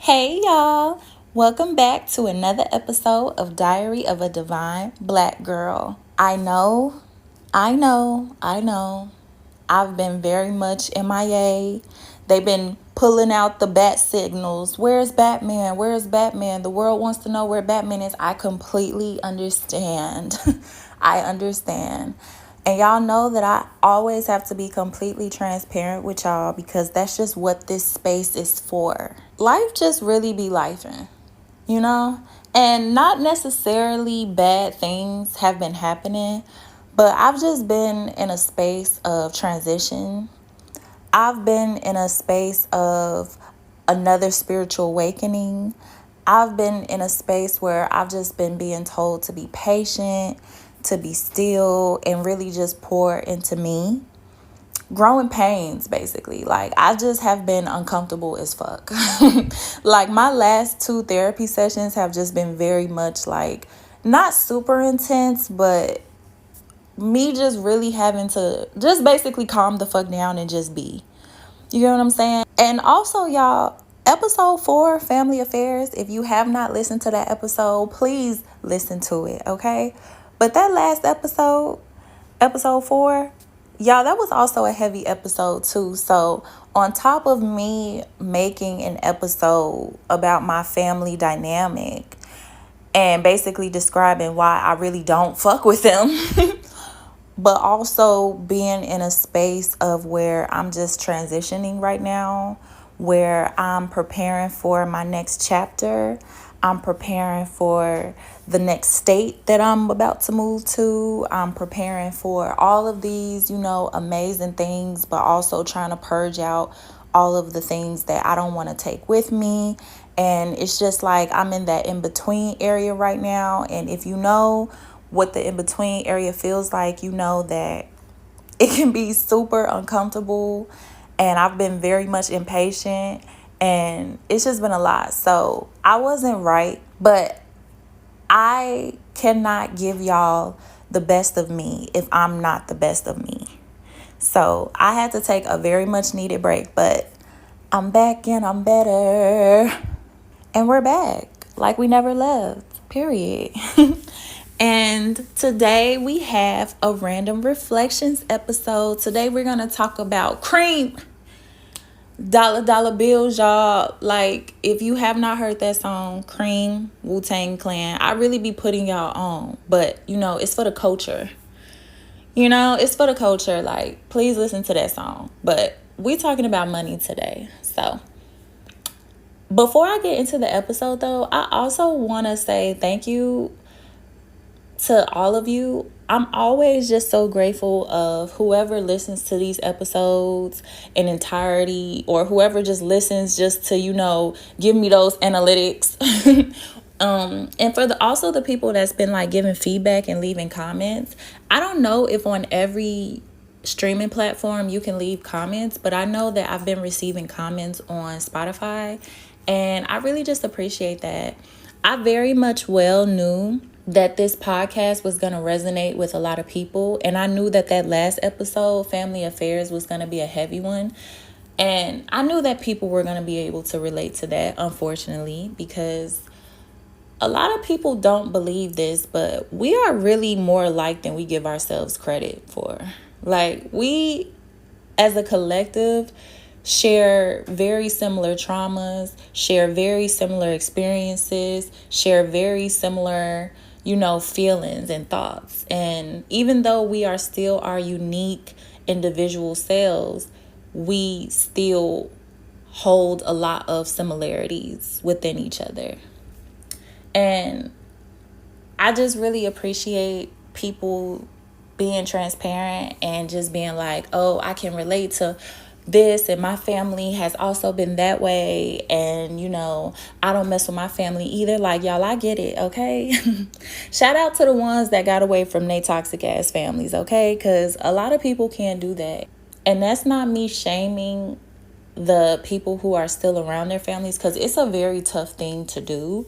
Hey y'all, welcome back to another episode of Diary of a Divine Black Girl. I know. I've been very much MIA. They've been pulling out the bat signals. Where's Batman? Where's Batman? The world wants to know where Batman is. I completely understand. I understand. And y'all know that I always have to be completely transparent with y'all because that's just what this space is for. Life just really be lifing, you know? And not necessarily bad things have been happening, but I've just been in a space of transition. I've been in a space of another spiritual awakening. I've been in a space where I've just been being told to be patient, to be still, and really just pour into me. Growing pains, basically. Like, I just have been uncomfortable as fuck. Like, my last 2 therapy sessions have just been very much like, not super intense, but me just really having to just basically calm the fuck down and just be. You get what I'm saying? And also, y'all, episode 4, Family Affairs, if you have not listened to that episode, please listen to it, okay? But that last episode 4, y'all, that was also a heavy episode too. So on top of me making an episode about my family dynamic and basically describing why I really don't fuck with them, but also being in a space of where I'm just transitioning right now, where I'm preparing for my next chapter. I'm preparing for the next state that I'm about to move to. I'm preparing for all of these, amazing things, but also trying to purge out all of the things that I don't want to take with me. And it's just like I'm in that in-between area right now. And if you know what the in-between area feels like, you know that it can be super uncomfortable. And I've been very much impatient. And it's just been a lot. So I wasn't right, but I cannot give y'all the best of me if I'm not the best of me. So I had to take a very much needed break, but I'm back and I'm better. And we're back like we never left, period. And today we have a random reflections episode. Today we're going to talk about C.R.E.A.M. Dollar bills, y'all. Like, if you have not heard that song, C.R.E.A.M, Wu-Tang Clan, I really be putting y'all on. But, it's for the culture. It's for the culture. Like, please listen to that song. But we talking about money today. So, before I get into the episode, though, I also want to say thank you to all of you. I'm always just so grateful of whoever listens to these episodes in entirety, or whoever just listens just to, give me those analytics. And for also the people that's been like giving feedback and leaving comments. I don't know if on every streaming platform you can leave comments, but I know that I've been receiving comments on Spotify, and I really just appreciate that. I very much well knew that this podcast was going to resonate with a lot of people. And I knew that last episode, Family Affairs, was going to be a heavy one. And I knew that people were going to be able to relate to that, unfortunately, because a lot of people don't believe this, but we are really more alike than we give ourselves credit for. Like, we, as a collective, share very similar traumas, share very similar experiences, share very similar, feelings and thoughts. And even though we are still our unique individual selves, we still hold a lot of similarities within each other. And I just really appreciate people being transparent and just being like, oh, I can relate to this, and my family has also been that way, and I don't mess with my family either. Like, y'all, I get it, okay? Shout out to the ones that got away from their toxic ass families, okay? Because a lot of people can't do that. And that's not me shaming the people who are still around their families, because it's a very tough thing to do.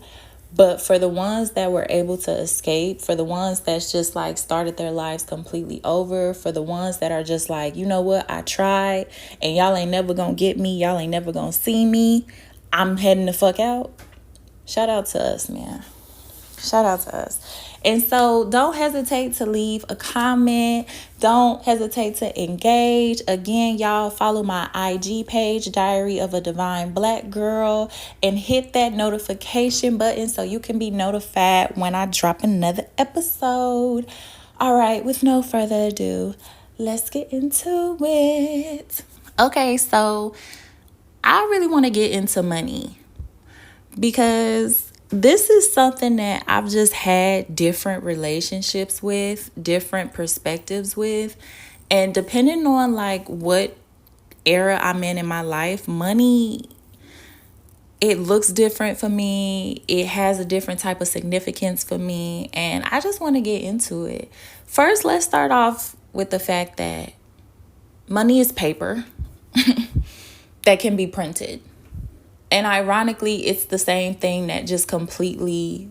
But for the ones that were able to escape, for the ones that's just like started their lives completely over, for the ones that are just like, you know what, I tried and y'all ain't never gonna get me, y'all ain't never gonna see me, I'm heading the fuck out. Shout out to us, man. Shout out to us. And so don't hesitate to leave a comment. Don't hesitate to engage. Again, y'all follow my IG page, Diary of a Divine Black Girl, and hit that notification button so you can be notified when I drop another episode. All right, with no further ado, let's get into it. Okay, so I really want to get into money because this is something that I've just had different relationships with, different perspectives with. And depending on like what era I'm in my life, money, it looks different for me. It has a different type of significance for me. And I just want to get into it. First, let's start off with the fact that money is paper that can be printed. And ironically, it's the same thing that just completely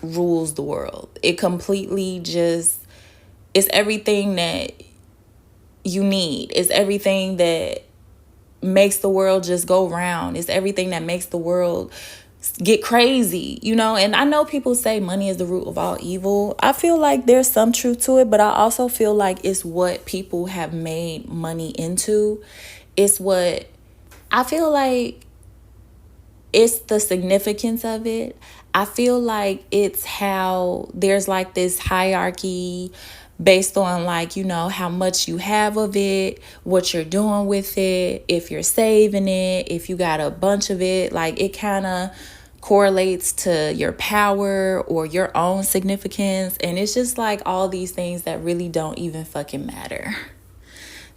rules the world. It completely just, it's everything that you need. It's everything that makes the world just go round. It's everything that makes the world get crazy, you know? And I know people say money is the root of all evil. I feel like there's some truth to it, but I also feel like it's what people have made money into. It's what I feel like it's the significance of it. I feel like it's how there's like this hierarchy based on like, you know, how much you have of it, what you're doing with it, if you're saving it, if you got a bunch of it, like it kind of correlates to your power or your own significance. And it's just like all these things that really don't even fucking matter.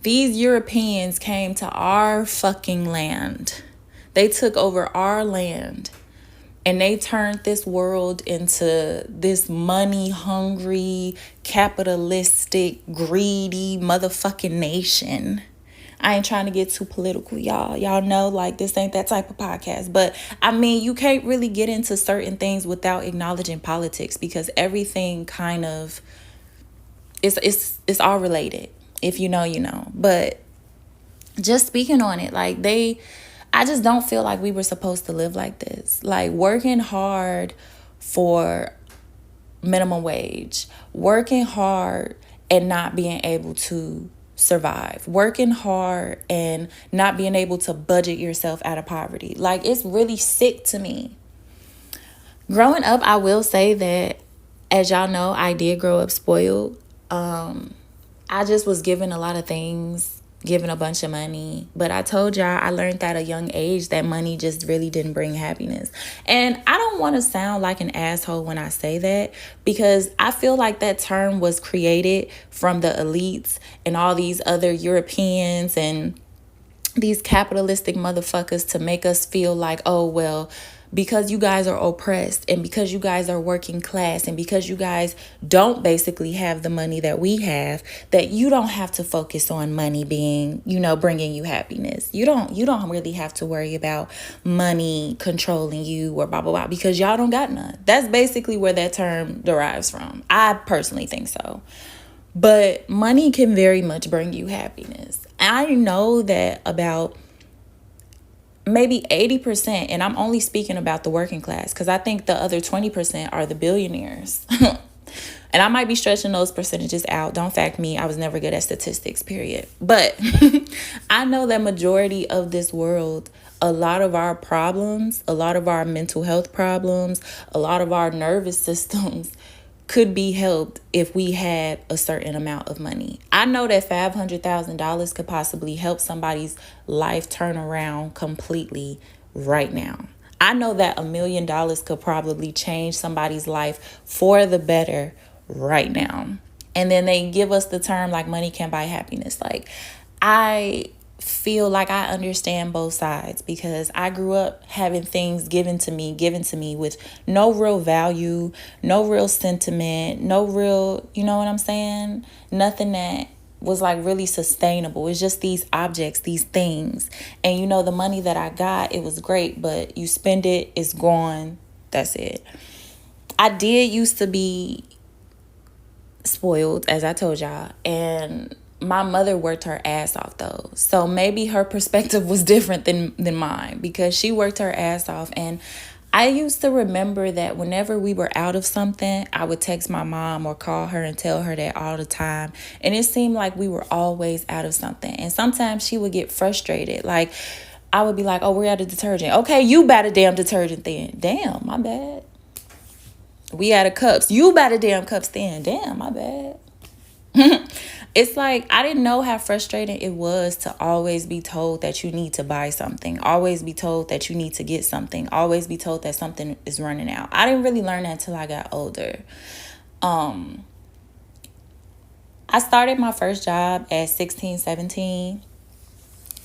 These Europeans came to our fucking land. They took over our land and they turned this world into this money hungry, capitalistic, greedy motherfucking nation. I ain't trying to get too political, y'all. Y'all know like this ain't that type of podcast. But I mean, you can't really get into certain things without acknowledging politics because everything kind of it's all related. If you know, you know. But just speaking on it, like I just don't feel like we were supposed to live like this. Like working hard for minimum wage, working hard and not being able to survive, working hard and not being able to budget yourself out of poverty. Like it's really sick to me. Growing up, I will say that, as y'all know, I did grow up spoiled. I just was given a lot of things, given a bunch of money. But I told y'all I learned at a young age that money just really didn't bring happiness. And I don't want to sound like an asshole when I say that because I feel like that term was created from the elites and all these other Europeans and these capitalistic motherfuckers to make us feel like, oh, well, because you guys are oppressed and because you guys are working class and because you guys don't basically have the money that we have, that you don't have to focus on money being, you know, bringing you happiness. You don't really have to worry about money controlling you or blah, blah, blah, because y'all don't got none. That's basically where that term derives from. I personally think so. But money can very much bring you happiness. I know that about maybe 80%, and I'm only speaking about the working class because I think the other 20% are the billionaires. And I might be stretching those percentages out. Don't fact me. I was never good at statistics, period. But I know that majority of this world, a lot of our problems, a lot of our mental health problems, a lot of our nervous systems could be helped if we had a certain amount of money. I know that $500,000 could possibly help somebody's life turn around completely right now. I know that $1 million could probably change somebody's life for the better right now. And then they give us the term like money can buy happiness. Like I feel like I understand both sides because I grew up having things given to me with no real value, no real sentiment, no real, you know what I'm saying? Nothing that was like really sustainable. It's just these objects, these things. And you know, the money that I got, it was great, but you spend it, it's gone. That's it. I did used to be spoiled, as I told y'all, and my mother worked her ass off though. So maybe her perspective was different than mine, because she worked her ass off. And I used to remember that whenever we were out of something, I would text my mom or call her and tell her that all the time. And it seemed like we were always out of something. And sometimes she would get frustrated. Like, I would be like, oh, we're out of detergent. Okay, you buy the damn detergent then. Damn, my bad. We out of cups. You buy the damn cups then. Damn, my bad. It's like, I didn't know how frustrating it was to always be told that you need to buy something, always be told that you need to get something, always be told that something is running out. I didn't really learn that until I got older. I started my first job at 16, 17.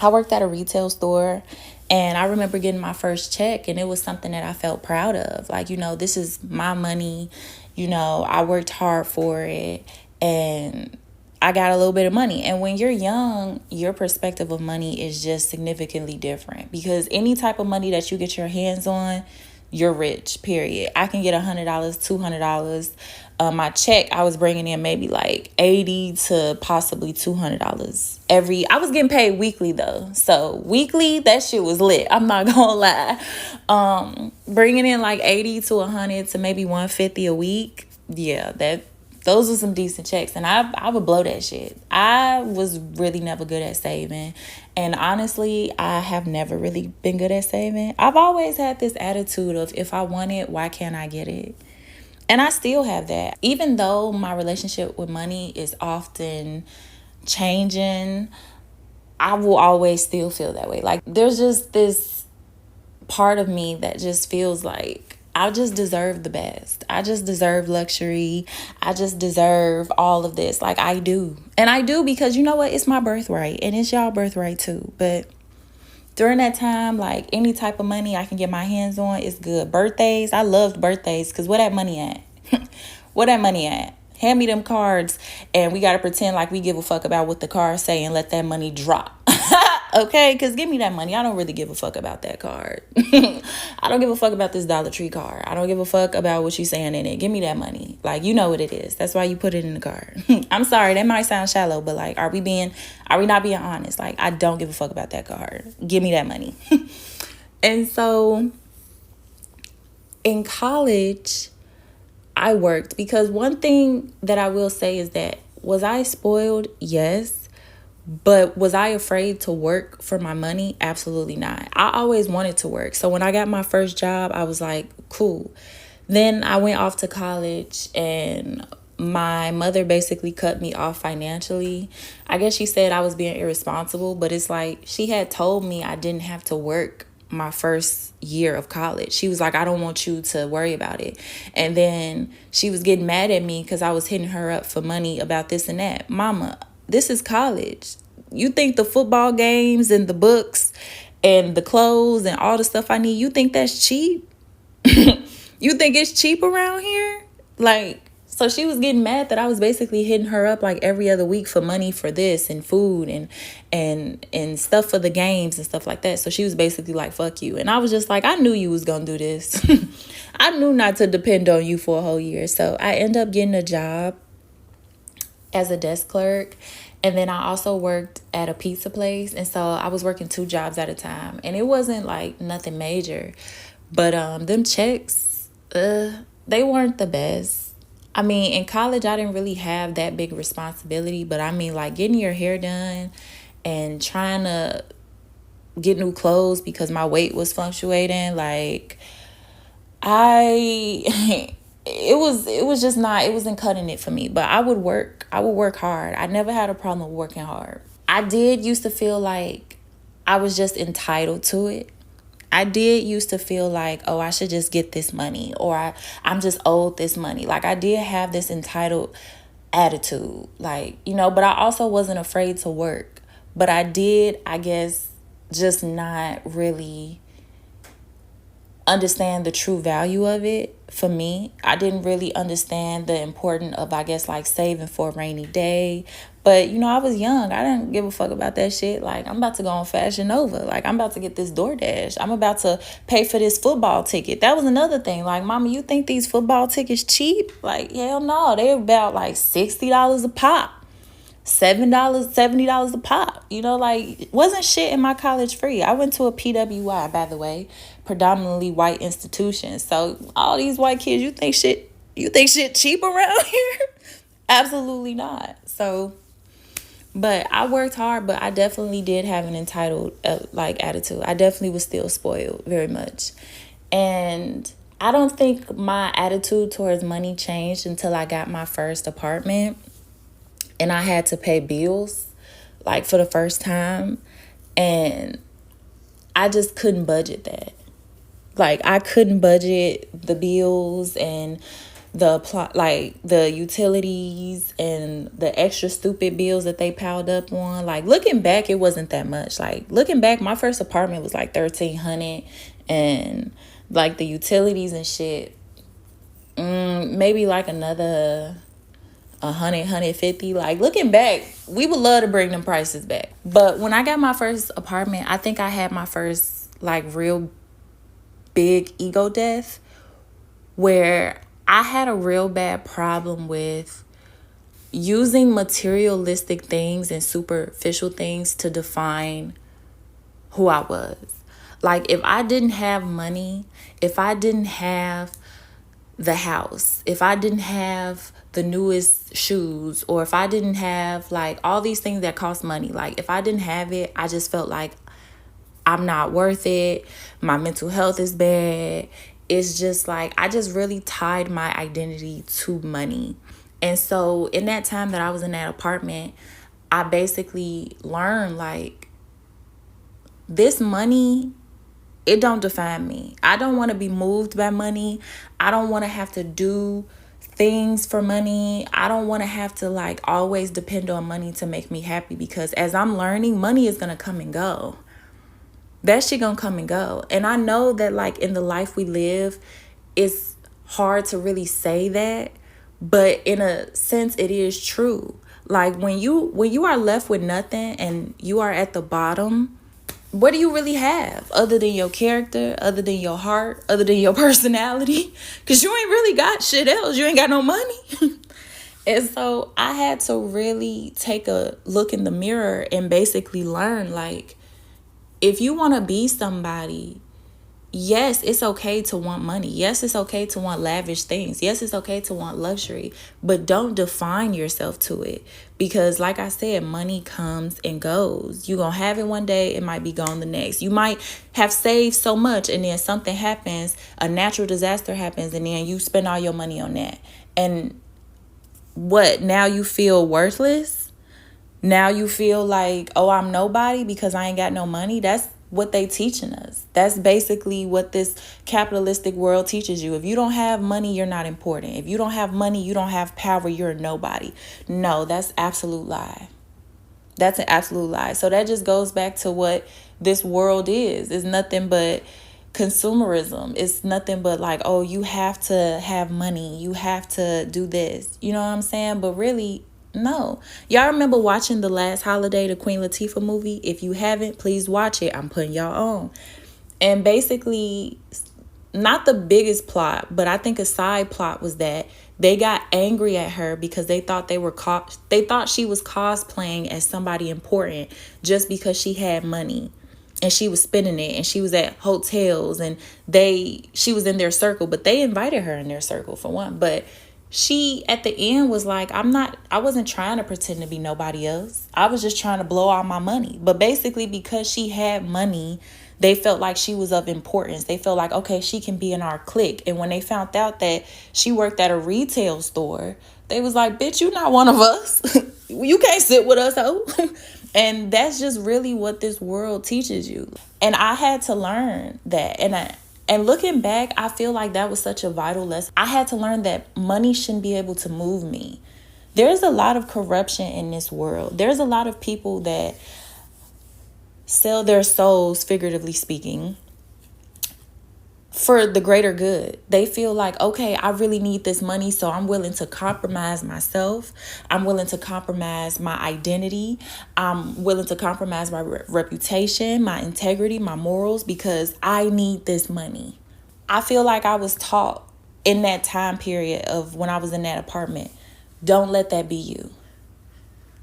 I worked at a retail store, and I remember getting my first check, and it was something that I felt proud of. Like, this is my money. I worked hard for it, and I got a little bit of money. And when you're young, your perspective of money is just significantly different, because any type of money that you get your hands on, you're rich, period. I can get $100, $200. My check, I was bringing in maybe like $80 to possibly $200 I was getting paid weekly though. So weekly, that shit was lit. I'm not gonna lie. Bringing in like 80 to 100 to maybe 150 a week. Yeah, those were some decent checks, and I would blow that shit. I was really never good at saving, and honestly, I have never really been good at saving. I've always had this attitude of, if I want it, why can't I get it? And I still have that. Even though my relationship with money is often changing, I will always still feel that way. Like, there's just this part of me that just feels like I just deserve the best. I just deserve luxury. I just deserve all of this. Like, I do. And I do, because you know what? It's my birthright, and it's y'all birthright too. But during that time, like, any type of money I can get my hands on is good. Birthdays, I loved birthdays, because where that money at? Where that money at? Hand me them cards, and we got to pretend like we give a fuck about what the cards say and let that money drop. Okay, because give me that money. I don't really give a fuck about that card. I don't give a fuck about this Dollar Tree card. I don't give a fuck about what you saying in it. Give me that money. Like, you know what it is. That's why you put it in the card. I'm sorry, that might sound shallow, but like, are we not being honest? Like, I don't give a fuck about that card. Give me that money. And so in college, I worked, because one thing that I will say is that, was I spoiled? Yes. But was I afraid to work for my money? Absolutely not. I always wanted to work. So when I got my first job, I was like, cool. Then I went off to college, and my mother basically cut me off financially. I guess she said I was being irresponsible, but it's like, she had told me I didn't have to work my first year of college. She was like, I don't want you to worry about it. And then she was getting mad at me because I was hitting her up for money about this and that. Mama, this is college. You think the football games and the books and the clothes and all the stuff I need, you think that's cheap? You think it's cheap around here? Like, so she was getting mad that I was basically hitting her up like every other week for money for this and food and stuff for the games and stuff like that. So she was basically like, fuck you. And I was just like, I knew you was gonna do this. I knew not to depend on you for a whole year. So I ended up getting a job as a desk clerk. And then I also worked at a pizza place. And so I was working 2 jobs at a time. And it wasn't like nothing major. But them checks, they weren't the best. I mean, in college, I didn't really have that big responsibility. But I mean, like, getting your hair done and trying to get new clothes because my weight was fluctuating. Like, it wasn't cutting it for me. But I would work hard. I never had a problem with working hard. I did used to feel like I was just entitled to it. I did used to feel like, oh, I should just get this money, or I'm just owed this money. Like, I did have this entitled attitude, like, but I also wasn't afraid to work. But I did, I guess, just not really understand the true value of it. For me, I didn't really understand the importance of, I guess, like, saving for a rainy day. But, I was young. I didn't give a fuck about that shit. Like, I'm about to go on Fashion Nova. Like, I'm about to get this DoorDash. I'm about to pay for this football ticket. That was another thing. Like, mama, you think these football tickets cheap? Like, hell no. They're about like $60 a pop. $7, $70 a pop. You know, like, wasn't shit in my college free. I went to a PWI, by the way, predominantly white institution. So all these white kids, you think shit cheap around here? Absolutely not. So, but I worked hard, but I definitely did have an entitled like attitude. I definitely was still spoiled very much. And I don't think my attitude towards money changed until I got my first apartment and I had to pay bills like for the first time, and I just couldn't budget that. Like, I couldn't budget the bills and the utilities and the extra stupid bills that they piled up on. Like, looking back, it wasn't that much. Like, looking back, my first apartment was like $1,300, and like the utilities and shit, maybe like another 150. Like, looking back, we would love to bring them prices back. But when I got my first apartment, I think I had my first like real big ego death, where I had a real bad problem with using materialistic things and superficial things to define who I was. Like, if I didn't have money, if I didn't have the house, if I didn't have the newest shoes, or if I didn't have like all these things that cost money, like if I didn't have it, I just felt like I'm not worth it. My mental health is bad. It's just like, I just really tied my identity to money. And so in that time that I was in that apartment, I basically learned like, this money, it don't define me. I don't want to be moved by money. I don't want to have to do things for money. I don't want to have to like always depend on money to make me happy, because as I'm learning, money is going to come and go. That shit gonna come and go. And I know that like in the life we live, it's hard to really say that, but in a sense it is true. Like, when you are left with nothing and you are at the bottom, what do you really have other than your character, other than your heart, other than your personality? Because you ain't really got shit else. You ain't got no money. And so I had to really take a look in the mirror and basically learn, like, if you want to be somebody, yes, it's okay to want money. Yes, it's okay to want lavish things. Yes, it's okay to want luxury, but don't define yourself to it. Because like I said, money comes and goes. You're going to have it one day, it might be gone the next. You might have saved so much and then something happens, a natural disaster happens, and then you spend all your money on that. And what, now you feel worthless? Now you feel like, oh, I'm nobody because I ain't got no money? That's what they teaching us. That's basically what this capitalistic world teaches you. If you don't have money, you're not important. If you don't have money, you don't have power, you're a nobody. No, that's absolute lie. That's an absolute lie. So that just goes back to what this world is. It's nothing but consumerism. It's nothing but like, oh, you have to have money. You have to do this. You know what I'm saying? But really, no. Y'all remember watching The Last Holiday, the Queen Latifah movie? If you haven't, please watch it. I'm putting y'all on. And basically, not the biggest plot, but I think a side plot was that they got angry at her because they thought they thought she was cosplaying as somebody important just because she had money and she was spending it, and she was at hotels, and she was in their circle, but they invited her in their circle for one. But she at the end was like, I wasn't trying to pretend to be nobody else. I was just trying to blow all my money. But basically, because she had money, they felt like she was of importance. They felt like, okay, she can be in our clique. And when they found out that she worked at a retail store, they was like, bitch, you not one of us. You can't sit with us, ho. And that's just really what this world teaches you. And I had to learn that. And looking back, I feel like that was such a vital lesson. I had to learn that money shouldn't be able to move me. There's a lot of corruption in this world. There's a lot of people that sell their souls, figuratively speaking, for the greater good. They feel like, okay, I really need this money, so I'm willing to compromise myself. I'm willing to compromise my identity. I'm willing to compromise my reputation, my integrity, my morals, because I need this money. I feel like I was taught in that time period of when I was in that apartment, don't let that be you.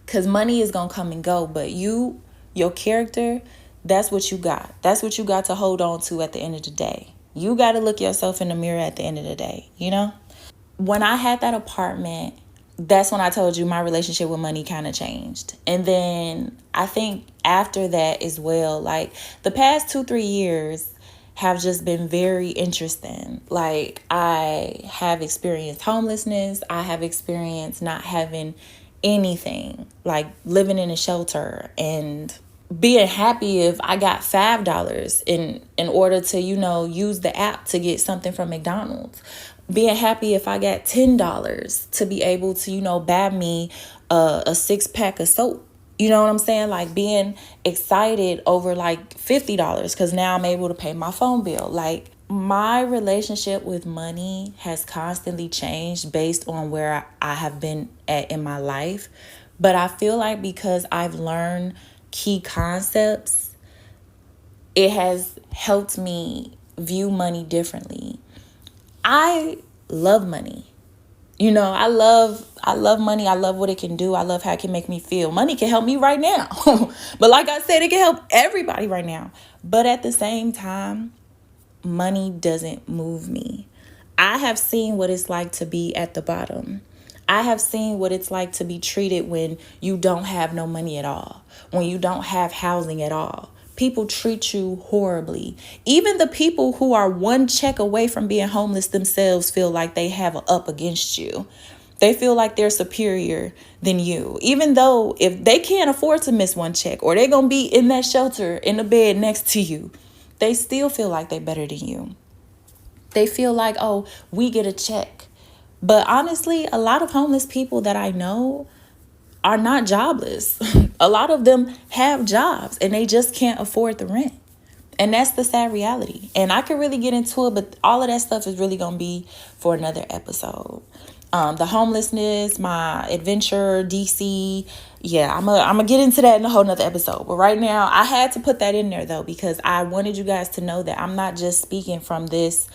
Because money is going to come and go. But your character, that's what you got. That's what you got to hold on to at the end of the day. You got to look yourself in the mirror at the end of the day, you know? When I had that apartment, that's when I told you my relationship with money kind of changed. And then I think after that as well, like the past 2-3 years have just been very interesting. Like I have experienced homelessness. I have experienced not having anything, like living in a shelter and being happy if I got $5 in order to, use the app to get something from McDonald's. Being happy if I got $10 to be able to, buy me a 6-pack of soap. You know what I'm saying? Like being excited over like $50 because now I'm able to pay my phone bill. Like my relationship with money has constantly changed based on where I have been at in my life. But I feel like because I've learned key concepts, it has helped me view money differently. I love money. I love money. I love what it can do. I love how it can make me feel. Money can help me right now. But like I said, it can help everybody right now. But at the same time, money doesn't move me. I have seen what it's like to be at the bottom. I have seen what it's like to be treated when you don't have no money at all, when you don't have housing at all. People treat you horribly. Even the people who are one check away from being homeless themselves feel like they have an up against you. They feel like they're superior than you. Even though if they can't afford to miss one check or they're going to be in that shelter in the bed next to you, they still feel like they're better than you. They feel like, oh, we get a check. But honestly, a lot of homeless people that I know are not jobless. A lot of them have jobs and they just can't afford the rent. And that's the sad reality. And I could really get into it, but all of that stuff is really going to be for another episode. The homelessness, my adventure, DC. Yeah, I'm gonna get into that in a whole nother episode. But right now, I had to put that in there, though, because I wanted you guys to know that I'm not just speaking from this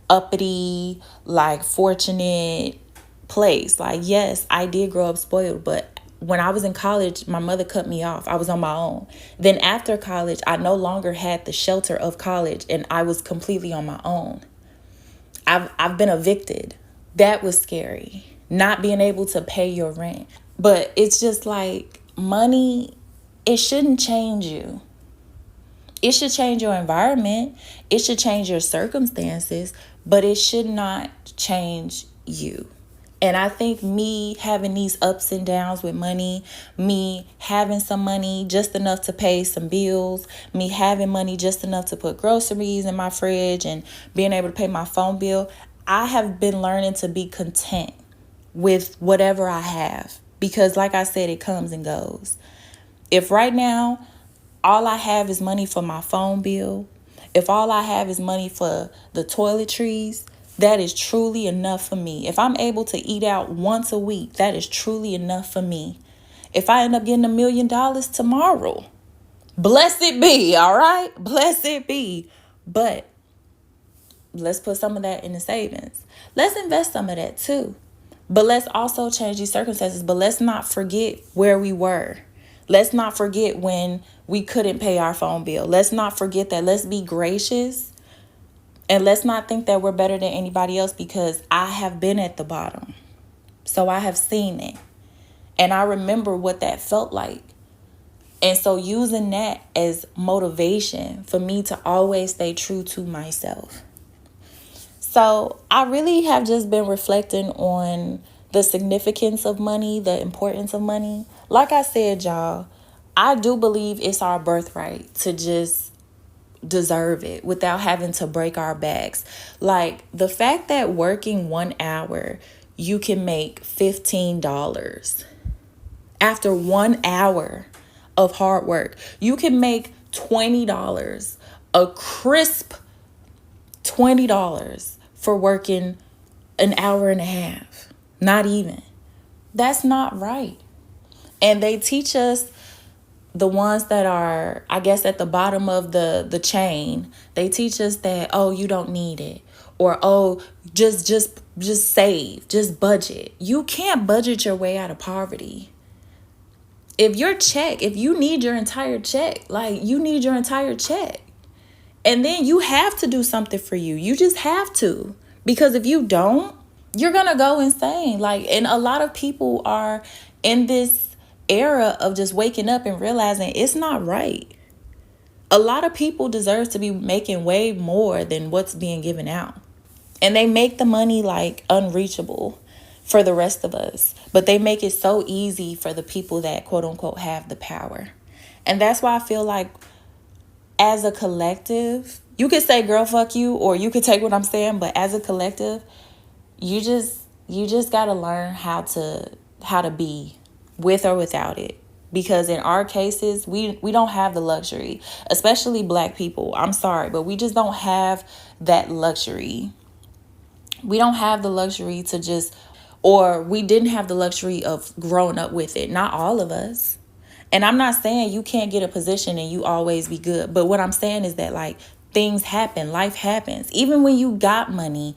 uppity, like, fortunate place. Like, yes, I did grow up spoiled, but when I was in college, my mother cut me off. I was on my own. Then after college, I no longer had the shelter of college and I was completely on my own. I've been evicted. That was scary. Not being able to pay your rent. But it's just like money, it shouldn't change you. It should change your environment. It should change your circumstances, but it should not change you. And I think me having these ups and downs with money, me having some money just enough to pay some bills, me having money just enough to put groceries in my fridge and being able to pay my phone bill, I have been learning to be content with whatever I have. Because like I said, it comes and goes. If right now, all I have is money for my phone bill, if all I have is money for the toiletries, that is truly enough for me. If I'm able to eat out once a week, that is truly enough for me. If I end up getting $1 million tomorrow, blessed be, all right? Blessed be. But let's put some of that in the savings. Let's invest some of that too. But let's also change these circumstances. But let's not forget where we were. Let's not forget when we couldn't pay our phone bill. Let's not forget that. Let's be gracious. And let's not think that we're better than anybody else, because I have been at the bottom. So I have seen it. And I remember what that felt like. And so using that as motivation for me to always stay true to myself. So I really have just been reflecting on the significance of money, the importance of money. Like I said, y'all, I do believe it's our birthright to just deserve it without having to break our backs. Like the fact that working 1 hour, you can make $15. After 1 hour of hard work, you can make $20, a crisp $20 for working an hour and a half. Not even. That's not right. And they teach us, the ones that are, I guess, at the bottom of the chain, they teach us that, oh, you don't need it. Or, oh, just save, just budget. You can't budget your way out of poverty. If you need your entire check, like you need your entire check. And then you have to do something for you. You just have to. Because if you don't, you're going to go insane. Like, and a lot of people are in this era of just waking up and realizing it's not right. A lot of people deserve to be making way more than what's being given out. And they make the money like unreachable for the rest of us. But they make it so easy for the people that quote unquote have the power. And that's why I feel like as a collective, you could say girl fuck you, or you could take what I'm saying, but as a collective, you just got to learn how to be with or without it. Because in our cases, we don't have the luxury, especially black people. I'm sorry, but we just don't have that luxury. We don't have the luxury to just, or we didn't have the luxury of growing up with it. Not all of us. And I'm not saying you can't get a position and you always be good. But what I'm saying is that like things happen, life happens. Even when you got money,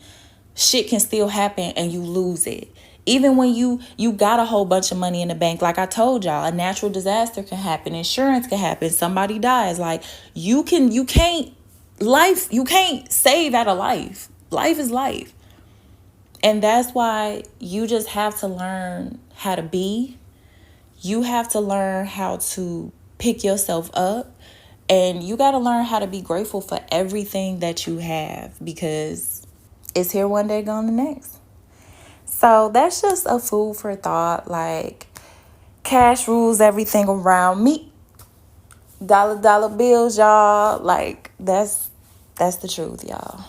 shit can still happen and you lose it. Even when you got a whole bunch of money in the bank, like I told y'all, a natural disaster can happen, insurance can happen, somebody dies. Like you can't save out of life. Life is life. And that's why you just have to learn how to be. You have to learn how to pick yourself up. And you got to learn how to be grateful for everything that you have, because it's here one day, gone the next. So that's just a food for thought. Like, cash rules everything around me. Dollar bills, y'all. Like, that's the truth, y'all.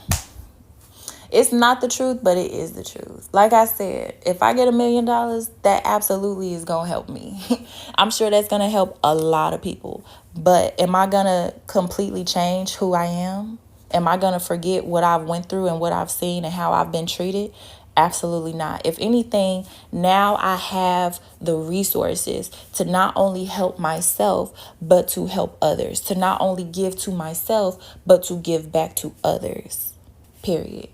It's not the truth, but it is the truth. Like I said, if I get $1 million, that absolutely is going to help me. I'm sure that's going to help a lot of people. But am I going to completely change who I am? Am I going to forget what I've went through and what I've seen and how I've been treated? Absolutely not. If anything, now I have the resources to not only help myself, but to help others. To not only give to myself, but to give back to others. Period.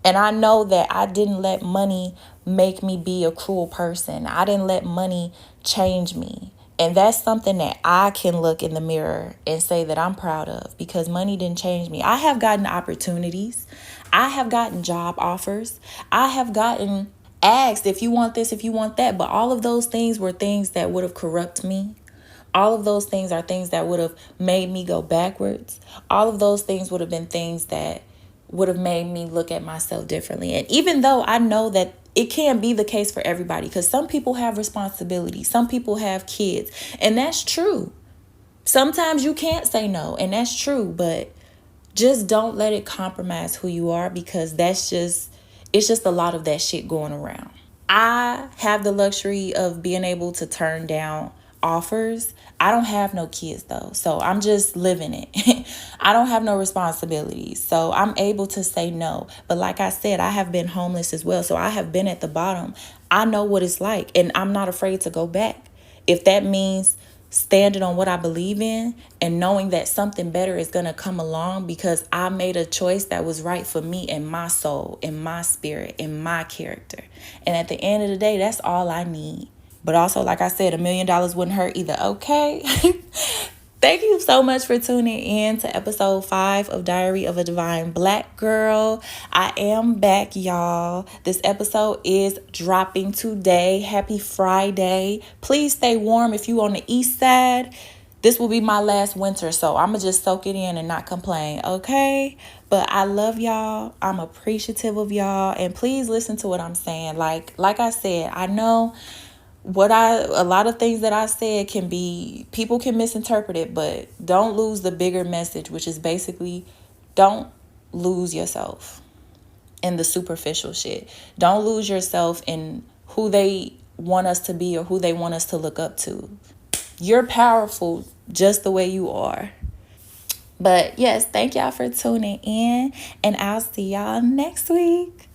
And I know that I didn't let money make me be a cruel person. I didn't let money change me. And that's something that I can look in the mirror and say that I'm proud of, because money didn't change me. I have gotten opportunities. I have gotten job offers. I have gotten asked if you want this, if you want that. But all of those things were things that would have corrupted me. All of those things are things that would have made me go backwards. All of those things would have been things that would have made me look at myself differently. And even though I know that it can't be the case for everybody, because some people have responsibilities, some people have kids, and that's true. Sometimes you can't say no, and that's true, but just don't let it compromise who you are, because it's just a lot of that shit going around. I have the luxury of being able to turn down offers. I don't have no kids though, so I'm just living it. I don't have no responsibilities, so I'm able to say no. But like I said, I have been homeless as well, so I have been at the bottom. I know what it's like, and I'm not afraid to go back. If that means standing on what I believe in and knowing that something better is going to come along because I made a choice that was right for me and my soul and my spirit and my character. And at the end of the day, that's all I need. But also, like I said, $1 million wouldn't hurt either. Okay. Thank you so much for tuning in to episode 5 of Diary of a Divine Black Girl. I am back, y'all. This episode is dropping today. Happy Friday. Please stay warm if you on the east side. This will be my last winter, so I'm going to just soak it in and not complain, okay? But I love y'all. I'm appreciative of y'all. And please listen to what I'm saying. Like I said, I know a lot of things that I said people can misinterpret it, but don't lose the bigger message, which is basically don't lose yourself in the superficial shit. Don't lose yourself in who they want us to be or who they want us to look up to. You're powerful just the way you are. But yes, thank y'all for tuning in, and I'll see y'all next week.